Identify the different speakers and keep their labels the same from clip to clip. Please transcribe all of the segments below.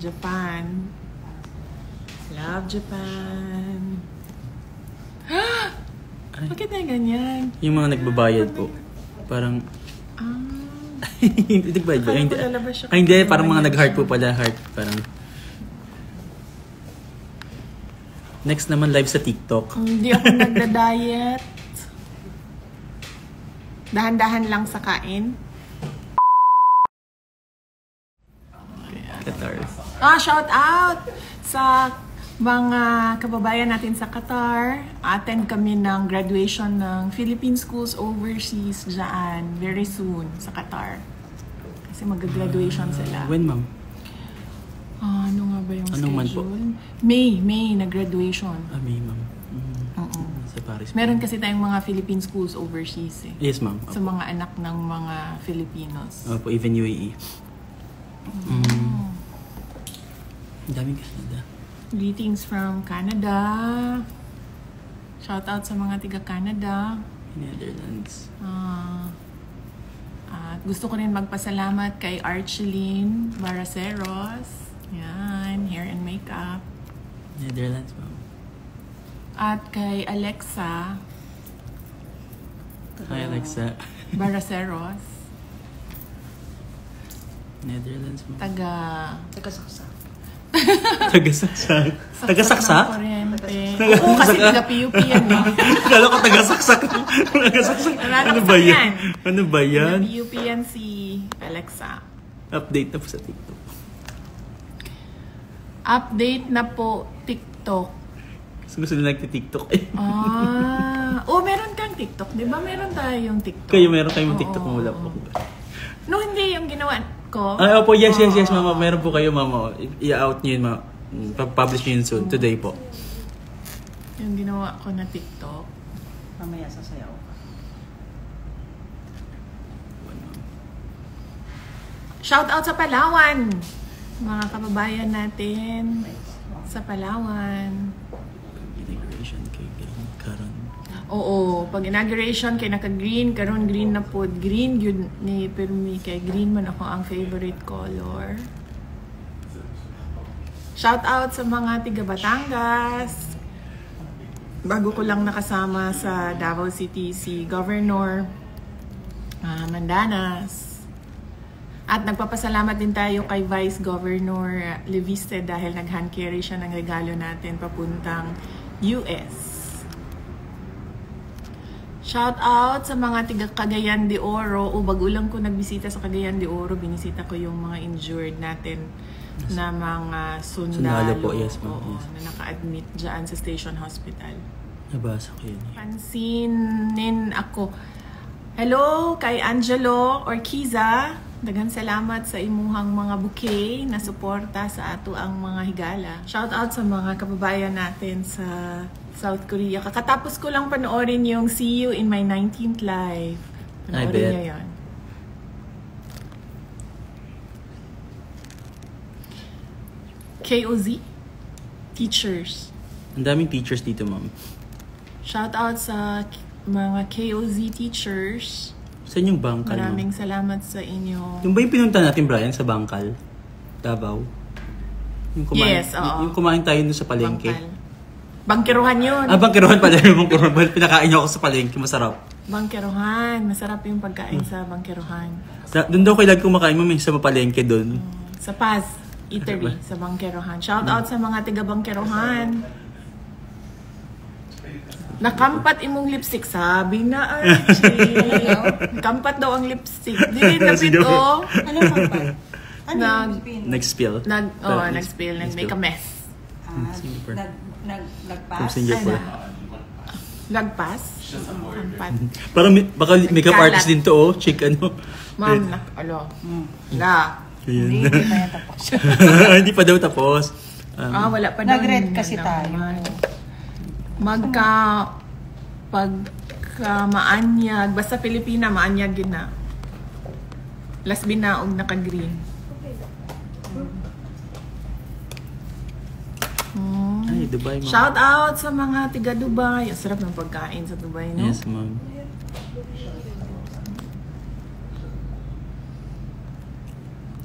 Speaker 1: Japan. Love Japan. Bakit na ganyan?
Speaker 2: Yung mga nagbabayad po. Parang... Hindi nagbayad ba? Hindi, parang mga nag-heart po pala. Heart, parang... Next naman, live sa TikTok.
Speaker 1: Hindi ako nagda-diet. Dahan-dahan lang sa kain.
Speaker 2: Qatar.
Speaker 1: Shout out sa mga kababayan natin sa Qatar. Attend kami ng graduation ng Philippine Schools Overseas dyan very soon sa Qatar. Kasi mag-graduation sila.
Speaker 2: When, ma'am?
Speaker 1: Ano nga ba yung
Speaker 2: Anong month
Speaker 1: schedule? May na-graduation.
Speaker 2: May, ma'am.
Speaker 1: Oo.
Speaker 2: Sa Paris.
Speaker 1: Meron kasi tayong mga Philippine Schools Overseas eh.
Speaker 2: Yes, ma'am.
Speaker 1: Sa mga anak ng mga Filipinos.
Speaker 2: Opo, even UAE. Ang daming Canada.
Speaker 1: Greetings from Canada. Shout out sa mga tiga-Canada.
Speaker 2: Netherlands.
Speaker 1: At gusto ko rin magpasalamat kay Archeline Baraceros. Yan, hair and makeup.
Speaker 2: Netherlands, ma'am.
Speaker 1: At kay Alexa.
Speaker 2: Hi, Alexa.
Speaker 1: Baraceros.
Speaker 2: Netherlands, ma'am.
Speaker 1: Taga-saksak.
Speaker 2: Taga-saksak. Taga-saksak?
Speaker 1: Oo, kasi taga-PUP yan.
Speaker 2: Kala ko taga-saksak. Taga-saksak. Ano ba yan? Ano ba yan?
Speaker 1: Taga-PUP yan si Alexa.
Speaker 2: Update na po sa TikTok.
Speaker 1: Update na po TikTok.
Speaker 2: Gusto nila nagti-TikTok eh.
Speaker 1: Meron kang TikTok. Di ba meron tayong TikTok?
Speaker 2: Meron kayong TikTok mo wala po.
Speaker 1: No, hindi yung ginawa ko.
Speaker 2: Opo, yes, mama. Meron po kayo, mama. I-out nyo yun, mama. Publish nyo yun soon. Today po.
Speaker 1: Yung ginawa ko na TikTok.
Speaker 3: Mamaya sasayaw ka.
Speaker 1: Shout out sa Palawan! Mga kababayan natin sa Palawan.
Speaker 2: Integration kay Green Karon.
Speaker 1: Oo, pag inauguration kay naka-green, karon green na po. Green yun ni Permi, kay green man ako ang favorite color. Shout out sa mga tiga Batangas. Bago ko lang nakasama sa Davao City si Governor Mandanas. At nagpapasalamat din tayo kay Vice Governor Leviste dahil nag-hand carry siya ng regalo natin papuntang US. Shout out sa mga tiga Cagayan de Oro. Bago lang ko nagbisita sa Cagayan de Oro, binisita ko yung mga injured natin na mga sundalo
Speaker 2: po, yes, ma'am. Yes.
Speaker 1: Na naka-admit dyan sa Station Hospital.
Speaker 2: Nabasa ko yun.
Speaker 1: Pansinin ako. Hello kay Angelo Orquiza. Daghang salamat sa imuhang mga bouquet na suporta sa ato ang mga higala. Shout out sa mga kababayan natin sa South Korea. Kakatapos ko lang panoorin yung See You in My 19th Life. Panoorin niyo yun. KOZ Teachers.
Speaker 2: Ang daming teachers dito, ma'am.
Speaker 1: Shout out sa mga KOZ teachers.
Speaker 2: Saan yung Bangkal, ma'am?
Speaker 1: Maraming salamat sa inyo.
Speaker 2: Yung ba yung pinunta natin, Brian, sa Bangkal? Davao? Yung kumain,
Speaker 1: Yes, oo.
Speaker 2: Yung kumain tayo dun sa palengke.
Speaker 1: Bangkeruhan yun.
Speaker 2: Bangkeruhan pala. Yung bangkeruhan. Pinakain niyo ako sa palengke. Masarap.
Speaker 1: Bangkeruhan. Masarap yung pagkain sa Bangkeruhan.
Speaker 2: Doon daw kailan kumakain mo, may sa palengke doon.
Speaker 1: Sa Paz Eatery, sa Bangkeruhan. Shout out sa mga tiga Bangkeruhan. Nakampat imong lipstick, sabi na Archie. Nakampat daw ang lipstick. Dili na bito.
Speaker 3: Ano kampat?
Speaker 2: Nag-spill.
Speaker 1: Nag-spill. Nag-make a mess.
Speaker 3: Nagpas?
Speaker 2: From Singapore.
Speaker 1: Lagpas? Kampat.
Speaker 2: Parang baka makeup artist din to, oh. Chick, ano.
Speaker 1: Ma'am,
Speaker 3: Hindi pa yan tapos.
Speaker 2: Hindi pa daw tapos.
Speaker 1: Wala pa daw.
Speaker 3: Nag-red kasi tayo.
Speaker 1: Pagka maanyag, basta Pilipina, maanyag yun na. Las binaog naka-green.
Speaker 2: Ay, Dubai, ma'am.
Speaker 1: Shout out sa mga tiga Dubai. Ang sarap ng pagkain sa Dubai, no?
Speaker 2: Yes, ma'am.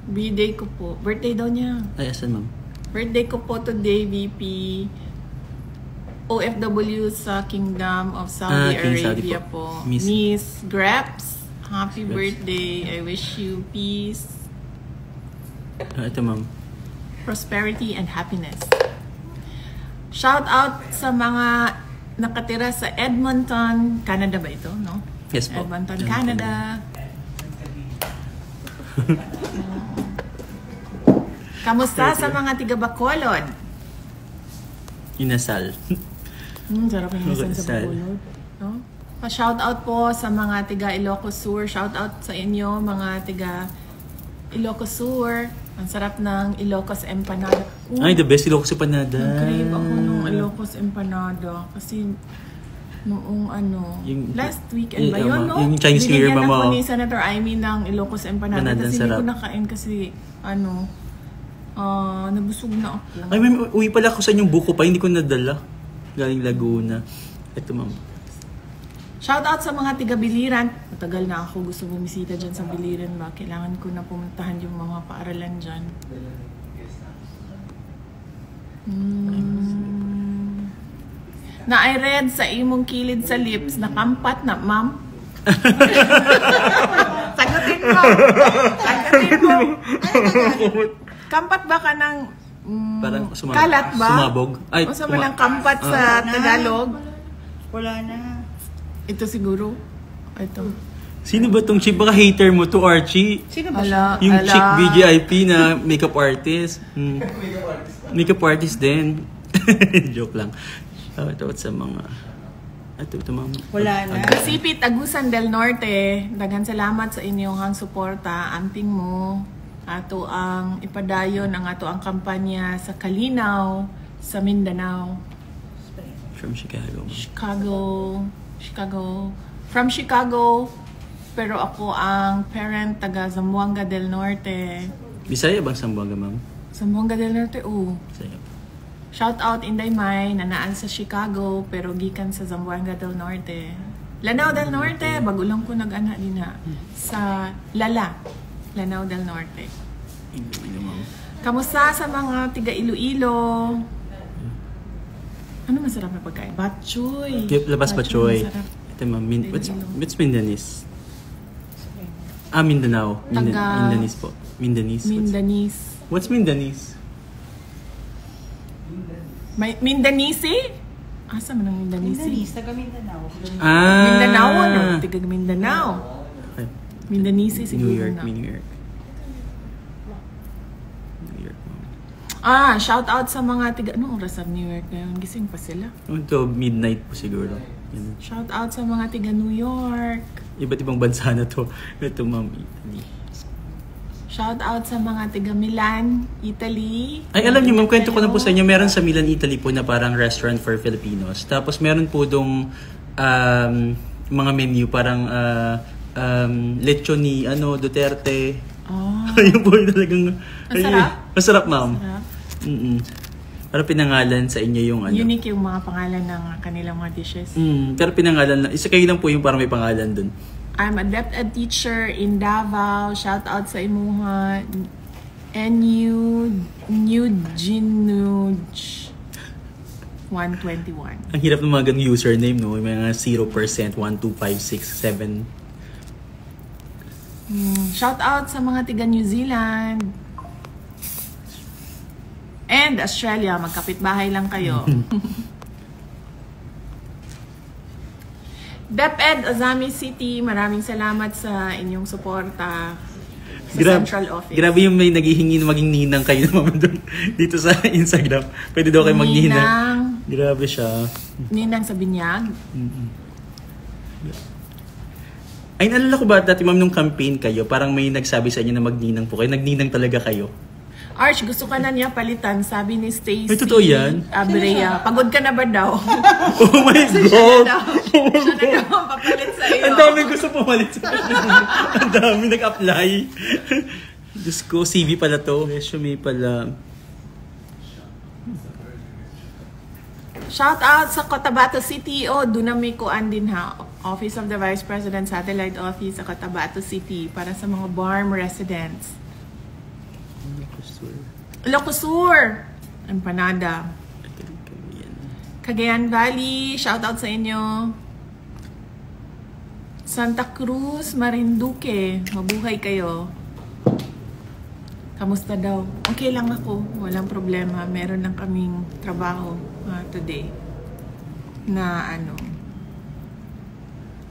Speaker 1: B-day ko po. Birthday daw niya.
Speaker 2: Ay, asan ma'am?
Speaker 1: Birthday ko po today, VP. OFW sa Kingdom of Saudi
Speaker 2: King Saudi
Speaker 1: Arabia
Speaker 2: po.
Speaker 1: po.
Speaker 2: Miss-
Speaker 1: Miss Greps, happy
Speaker 2: Greps.
Speaker 1: birthday. I wish you peace,
Speaker 2: Ito ma'am.
Speaker 1: prosperity, and happiness. Shout out sa mga nakatira sa Edmonton, Canada ba ito, no?
Speaker 2: Yes po.
Speaker 1: Edmonton,
Speaker 2: Edmonton.
Speaker 1: Canada. Kamusta sa mga tiga Bacolod?
Speaker 2: Inasal.
Speaker 1: Sarap yung minsan sa
Speaker 2: Sad.
Speaker 1: Bacolod. No? Pa-shout out po sa mga tiga Ilocos Sur. Shout out sa inyo, mga tiga Ilocos Sur. Ang sarap ng Ilocos Empanada.
Speaker 2: Ay, the best Ilocos Empanada.
Speaker 1: Nag-crave ako ng Ilocos Empanada. Kasi noong last weekend ba yun, no?
Speaker 2: Yung Chinese New Year,
Speaker 1: Binigyan
Speaker 2: mama.
Speaker 1: ako ni Senator Amy ng Ilocos Empanada.
Speaker 2: Empanada,
Speaker 1: Kasi hindi
Speaker 2: sarap.
Speaker 1: ko nakain kasi, nabusog na ako.
Speaker 2: Ay, may uwi pala ako sa inyong buko pa. Hindi ko nadala. Galing Laguna. Ito ma'am.
Speaker 1: Shout out sa mga tiga Biliran. Matagal na ako gusto bumisita dyan sa Biliran ba. Kailangan ko na pumuntahan yung mga paaralan dyan. Na I read sa imong kilid sa lips na kampat na, ma'am. Sagutin mo. Sagutin mo. Kampat ba ka ng
Speaker 2: Parang
Speaker 1: kalat ba?
Speaker 2: sumabog. Ay,
Speaker 1: O sa malang kampat sa Tagalog?
Speaker 3: Wala na.
Speaker 1: Ito siguro. Ito.
Speaker 2: Sino ba tong chick? Baka hater mo to, Archie.
Speaker 3: Sino ba siya?
Speaker 1: Ala,
Speaker 2: Yung
Speaker 1: ala.
Speaker 2: chick VGIP na makeup artist. Makeup artist din. Joke lang. Shout out sa mga... Ito mga...
Speaker 3: Wala na.
Speaker 1: Sipit Agusan del Norte, daghan salamat sa inyong suporta. Amping mo ato ang ipadayon ang ato ang kampanya sa Kalinaw, sa Mindanao,
Speaker 2: From Chicago.
Speaker 1: Chicago. From Chicago, pero ako ang parent taga Zamboanga del Norte.
Speaker 2: Bisaya bang Sambuanga, ma'am?
Speaker 1: Zamboanga del Norte,
Speaker 2: Bisaya.
Speaker 1: Shout out Inday May, nanaan sa Chicago, pero gikan sa Zamboanga del Norte. Lanao del Norte, bago lang ko nag-ana din na sa Lanao del Norte.
Speaker 2: Ino, ma'am.
Speaker 1: Kamusta sa mga tiga Iloilo? Ano masarap na pagkain? Batchoy.
Speaker 2: Labas Batchoy.
Speaker 1: Masarap.
Speaker 2: Ito, ma'am.
Speaker 1: Iloilo.
Speaker 2: What's Mindanese? Mindanao.
Speaker 1: Taga-
Speaker 2: Mindanese po. Mindanese.
Speaker 1: Mindanese.
Speaker 2: What's Mindanese?
Speaker 1: Mindanese? Asa man ang Mindanese?
Speaker 3: Mindanese, taga Mindanao.
Speaker 1: Mindanao, ano? Tiga Mindanao.
Speaker 2: Okay.
Speaker 1: Mindanese siguro
Speaker 2: New York,
Speaker 1: na.
Speaker 2: New York. New York, ma'am.
Speaker 1: Shout out sa mga tiga... Anong oras ang New York ngayon? Gising pa sila.
Speaker 2: Ito, midnight po siguro. Yan.
Speaker 1: Shout out sa mga tiga New York.
Speaker 2: Iba't ibang bansa na to. Ito, ma'am, Italy.
Speaker 1: Shout out sa mga tiga Milan, Italy.
Speaker 2: Ay, alam niyo, ma'am, kwento ko lang po sa inyo. Meron sa Milan, Italy po na parang restaurant for Filipinos. Tapos meron po dong mga menu, parang lechon ni Duterte.
Speaker 1: Oh,
Speaker 2: Ayun po yung talagang...
Speaker 1: Masarap?
Speaker 2: Masarap, ma'am.
Speaker 1: sarap.
Speaker 2: Parang pinangalan sa inyo yung
Speaker 1: Unique yung mga pangalan ng kanilang mga dishes.
Speaker 2: Pero pinangalan lang. Isa kayo lang po yung parang may pangalan dun.
Speaker 1: I'm a DepEd teacher in Davao. Shout out sa imuha. Ginuj 121.
Speaker 2: Ang hirap ng mga ganung username, no? May mga 0%, 1, 2, 5, 6, 7.
Speaker 1: Shout out sa mga tiga New Zealand. And Australia, magkapit-bahay lang kayo. DepEd Ozami City, maraming salamat sa inyong suporta sa Central Office.
Speaker 2: Grabe yung may naghihingi na maging ninang kayo naman doon dito sa Instagram. Pwede daw kayo magninang.
Speaker 1: Ninang.
Speaker 2: Grabe siya.
Speaker 1: Ninang sa binyag.
Speaker 2: Ay, naalala ko ba dati, ma'am, nung campaign kayo, parang may nagsabi sa inyo na magninang po kayo. Nagninang talaga kayo.
Speaker 1: Arch, gusto ka na niya palitan, sabi ni Stacy.
Speaker 2: Ay, totoo yan?
Speaker 1: Abrea. Pagod ka na ba daw?
Speaker 2: Oh my
Speaker 1: Siya
Speaker 2: God!
Speaker 1: na daw ang papalit sa iyo.
Speaker 2: Ang dami gusto pumalit sa akin. Ang dami nag-apply. Diyos ko, CV pala to. Resume pala.
Speaker 1: Shout out sa Cotabato City. Dunami ko andin ha. Office of the Vice President Satellite Office sa Cotabato City para sa mga BARM residents. Ilocos Sur. Empanada. Cagayan Valley, shout out sa inyo. Santa Cruz, Marinduque, mabuhay kayo. Kamusta daw? Okay lang ako, walang problema. Meron lang kaming trabaho today na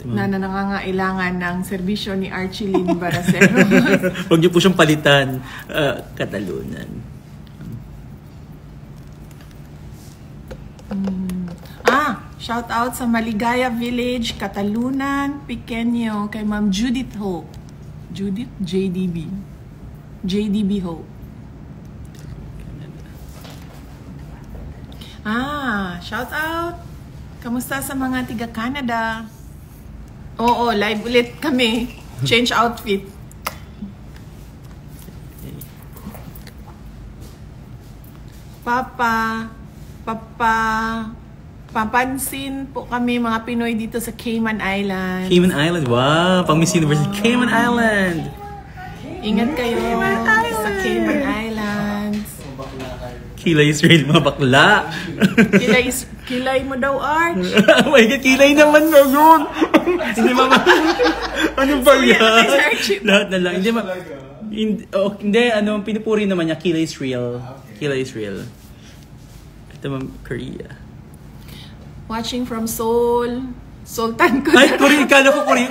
Speaker 1: na nangangailangan ng serbisyo ni Archie Lynn Baracero.
Speaker 2: Huwag niyo po siyang palitan. Katalunan.
Speaker 1: Shout out sa Maligaya Village, Katalunan, Pequeño, kay Ma'am Judith Hope. Judith? JDB. JDB Hope. Shout out. Kamusta sa mga tiga Canada? Oo, live ulit kami. Change outfit. Papansin po kami mga Pinoy dito sa Cayman Islands.
Speaker 2: Cayman Island, wow! Pang Miss Universe, Cayman Island!
Speaker 1: Ingat kayo sa Cayman Islands.
Speaker 2: Kilay Israel, mga bakla!
Speaker 1: Kilay mo daw, Arch.
Speaker 2: Oh my God, kilay naman na yun! Hindi mama... Ano ba yan? Lahat na lang. Hindi, pinupuri naman niya, Kilay Israel. Kilay Israel. Ito ma'am, Korea.
Speaker 1: Watching from Seoul. Sultan Kudarat.
Speaker 2: Ay, Korea! Kala ko Korea.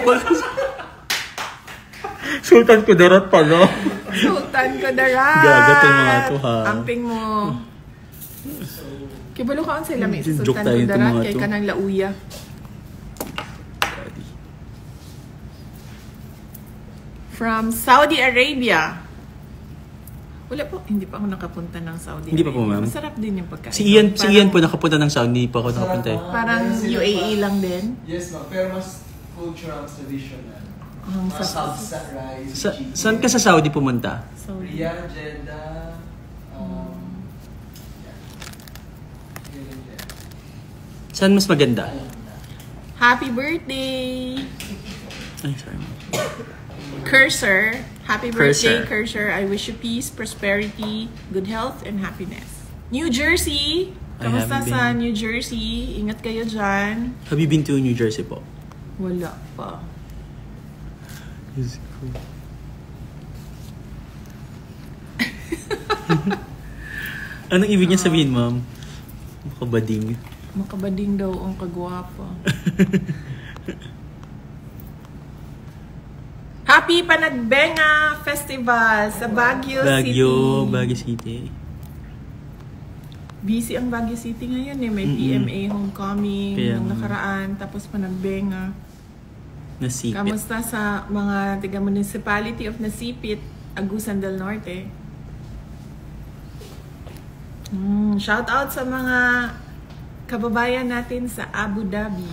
Speaker 2: Sultan Kudarat pala.
Speaker 1: Sultan Kudarat.
Speaker 2: Gaga itong mga to, ha?
Speaker 1: Amping mo. Kibalo ka ang sila may sa
Speaker 2: Joke
Speaker 1: Sultan
Speaker 2: tayo itong
Speaker 1: Kudarat.
Speaker 2: mga
Speaker 1: Kay
Speaker 2: to.
Speaker 1: kanang lauya. From Saudi Arabia. Wala po, hindi pa ako nakapunta ng Saudi
Speaker 2: Hindi pa po,
Speaker 1: Arabia.
Speaker 2: ma'am.
Speaker 1: Masarap din yung pagkain.
Speaker 2: Si Ian po nakapunta ng Saudi, hindi pa ako nakapunta eh.
Speaker 1: Parang UAE lang din.
Speaker 4: Yes, ma'am. Pero mas cultural, mas traditional.
Speaker 1: Ang
Speaker 4: Mga
Speaker 1: sarap.
Speaker 4: salsa, rice, chicken.
Speaker 2: Saan ka sa Saudi pumunta?
Speaker 1: Saudi.
Speaker 4: Riyadh, Jeddah.
Speaker 2: Saan mas maganda?
Speaker 1: Happy birthday!
Speaker 2: Ay, sorry.
Speaker 1: Cursor. Happy birthday,
Speaker 2: Cursor.
Speaker 1: Cursor. I wish you peace, prosperity, good health, and happiness. New Jersey.
Speaker 2: I
Speaker 1: Kamusta
Speaker 2: haven't
Speaker 1: sa
Speaker 2: been.
Speaker 1: New Jersey? Ingat kayo dyan.
Speaker 2: Have you been to New Jersey po?
Speaker 1: Wala pa.
Speaker 2: Anong ibig niya sabihin, ma'am? Makabading.
Speaker 1: Makabading daw ang kagwapa. Happy Panagbenga Festival sa Baguio City.
Speaker 2: Baguio City.
Speaker 1: Busy ang Baguio City ngayon eh. May PMA homecoming
Speaker 2: Kaya
Speaker 1: nung
Speaker 2: nga.
Speaker 1: nakaraan. Tapos Panagbenga.
Speaker 2: Nasipit.
Speaker 1: Kamusta sa mga tiga municipality of Nasipit, Agusan del Norte? Shout out sa mga kababayan natin sa Abu Dhabi.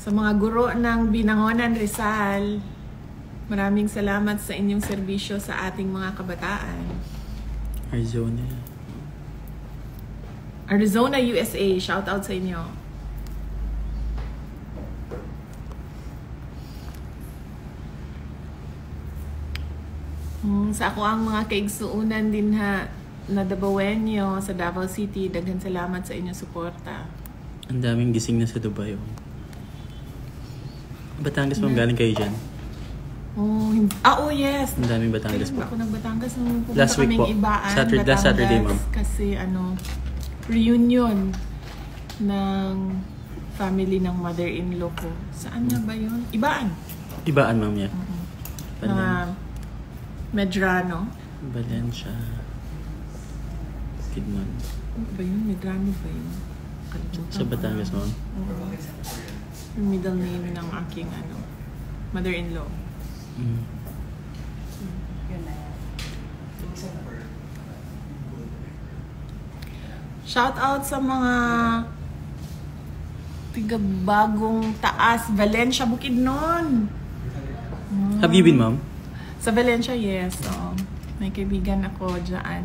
Speaker 1: Sa mga guro ng Binangonan Rizal, maraming salamat sa inyong serbisyo sa ating mga kabataan. Arizona, USA, shout out sa inyo. Sa ako ang mga kaigsuunan din na Dabawenyo sa Davao City, daghan salamat sa inyong suporta.
Speaker 2: Ang daming gising na sa Dubai. Oh. Batangas, ma'am, galing kayo dyan?
Speaker 1: Oh yes.
Speaker 2: Ang daming Batangas
Speaker 1: Kailan ba
Speaker 2: po.
Speaker 1: ako nag-Batangas nung pumunta
Speaker 2: Last week
Speaker 1: kaming
Speaker 2: po.
Speaker 1: Ibaan,
Speaker 2: Last Saturday, ma'am.
Speaker 1: Kasi reunion ng family ng mother-in-law ko. Saan nga ba yun? Ibaan.
Speaker 2: Ibaan, ma'am, yeah.
Speaker 1: Na Medrano.
Speaker 2: Valencia. Kidman.
Speaker 1: Ano ba yun? Medrano ba yun? Kalimutan
Speaker 2: Sa
Speaker 1: ko
Speaker 2: Batangas,
Speaker 1: na.
Speaker 2: ma'am.
Speaker 1: Oo. Yung middle name ng aking mother-in-law.
Speaker 3: Yun na yan.
Speaker 1: Shout out sa mga tiga Bagong Taas, Valencia, Bukidnon.
Speaker 2: Have you been, ma'am?
Speaker 1: Sa Valencia, yes. Oo. May kaibigan ako dyan.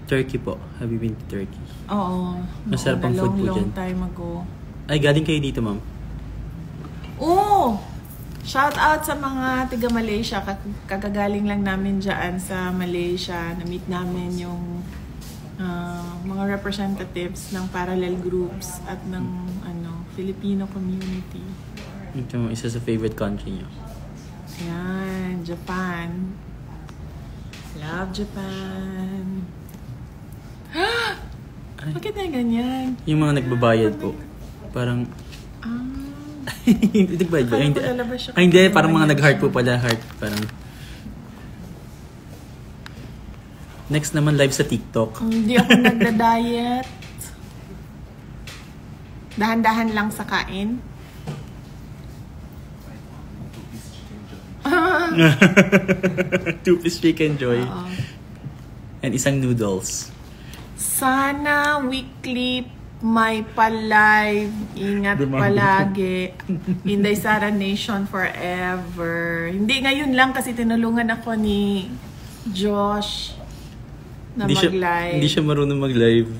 Speaker 2: Turkey po. Have you been to Turkey?
Speaker 1: Oo.
Speaker 2: Masarap ang food po
Speaker 1: long
Speaker 2: dyan.
Speaker 1: time ago.
Speaker 2: Ay, galing kayo dito, ma'am.
Speaker 1: Oo! Shout out sa mga tiga Malaysia. Kagagaling lang namin dyan sa Malaysia. Na-meet namin yung mga representatives ng parallel groups at ng Filipino community.
Speaker 2: Ito yung isa sa favorite country niyo.
Speaker 1: Yan, Japan. Love Japan. Bakit na ganyan?
Speaker 2: Yung mga nagbabayad po. Parang... Hindi nagbayad ba?
Speaker 1: Akala
Speaker 2: Hindi,
Speaker 1: ko lalabas siya.
Speaker 2: hindi. Parang mga nag-heart po pala. Heart. Parang... Next naman, live sa TikTok.
Speaker 1: Hindi ako nagda-diet. Dahan-dahan lang sa kain.
Speaker 2: Two-piece chicken joy.
Speaker 1: Oo.
Speaker 2: And isang noodles.
Speaker 1: Sana weekly may pa-live. Ingat palagi. Inday Sara Nation forever. Hindi ngayon lang kasi tinulungan ako ni Josh na mag-live.
Speaker 2: Hindi siya marunong mag-live.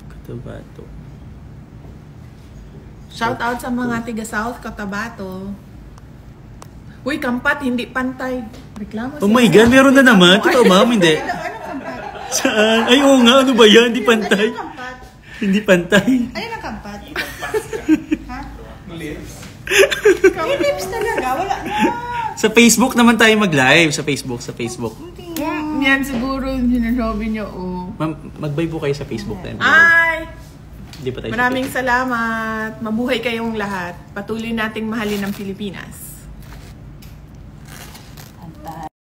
Speaker 2: Cotabato.
Speaker 1: Shout out sa mga tiga South Cotabato. Uy, Kampat, hindi pantay. Reklamo
Speaker 2: Oh my God, meron na naman. Totoo, ma'am, hindi.
Speaker 3: Anong kampat?
Speaker 2: Saan? Ay, oo nga. Ano ba yan? Hindi pantay.
Speaker 3: Anong kampat?
Speaker 2: Hindi pantay.
Speaker 3: Ayun ang kampat. Ha?
Speaker 4: Lips.
Speaker 3: May lips talaga. Wala na.
Speaker 2: Sa Facebook naman tayo mag-live. Sa Facebook.
Speaker 1: Yan siguro yung sinasabi niyo, oh.
Speaker 2: Ma'am, mag-buy po kayo sa Facebook tayo.
Speaker 1: Ay!
Speaker 2: Hindi pa tayo
Speaker 1: Maraming salamat. Mabuhay kayong lahat. Patuloy nating mahalin ang Pilipinas.